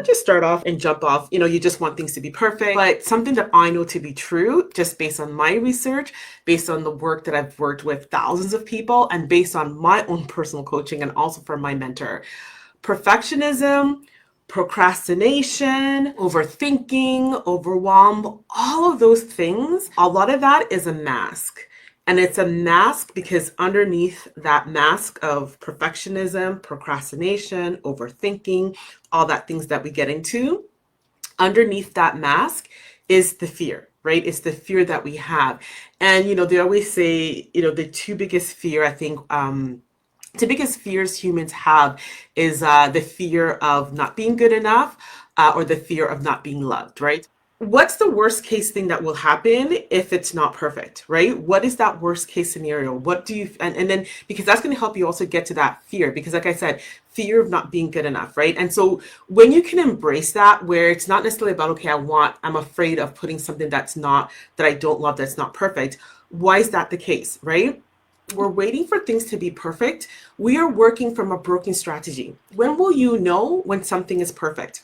just start off and jump off. You just want things to be perfect. But something that I know to be true, just based on my research, based on the work that I've worked with thousands of people, and based on my own personal coaching and also from my mentor, perfectionism, procrastination, overthinking, overwhelm, all of those things, a lot of that is a mask. And it's a mask because underneath that mask of perfectionism, procrastination, overthinking, all that things that we get into, underneath that mask is the fear, right? It's the fear that we have. And, they always say, the two biggest fear, I think, the biggest fears humans have is the fear of not being good enough or the fear of not being loved, right? What's the worst case thing that will happen if it's not perfect, right? What is that worst case scenario? What do you, and then, because that's going to help you also get to that fear, because like I said, fear of not being good enough, right? And so when you can embrace that, where it's not necessarily about, okay, I'm afraid of putting something that I don't love, that's not perfect. Why is that the case, right? We're waiting for things to be perfect. We are working from a broken strategy. When will you know when something is perfect,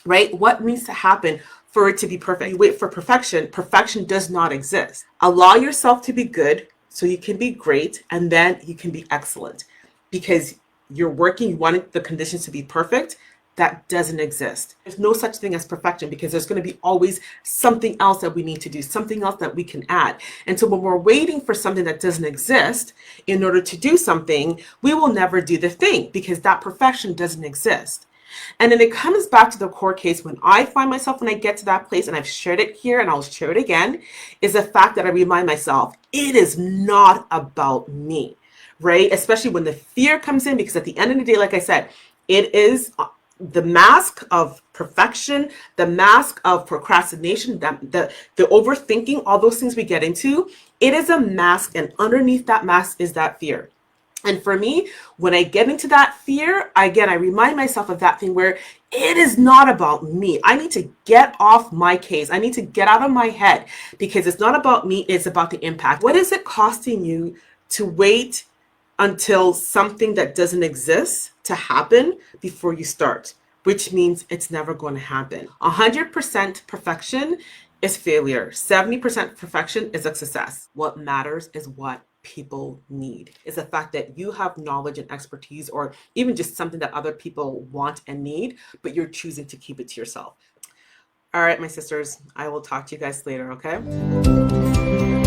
right? What needs to happen for it to be perfect? You wait for perfection. Perfection does not exist. Allow yourself to be good so you can be great, and then you can be excellent, because you're working, you want the conditions to be perfect. That doesn't exist. There's no such thing as perfection, because there's going to be always something else that we need to do, something else that we can add. And so when we're waiting for something that doesn't exist in order to do something, we will never do the thing, because that perfection doesn't exist. And then it comes back to the core case when I find myself, when I get to that place, and I've shared it here and I'll share it again, is the fact that I remind myself, it is not about me, right? Especially when the fear comes in, because at the end of the day, like I said, it is the mask of perfection, the mask of procrastination, the overthinking, all those things we get into, it is a mask, and underneath that mask is that fear. And for me, when I get into that fear, again, I remind myself of that thing where it is not about me. I need to get off my case. I need to get out of my head, because it's not about me. It's about the impact. What is it costing you to wait until something that doesn't exist to happen before you start? Which means it's never going to happen. 100% perfection is failure. 70% perfection is a success. What matters is what people need, is the fact that you have knowledge and expertise, or even just something that other people want and need, but you're choosing to keep it to yourself. All right, my sisters, I will talk to you guys later, okay?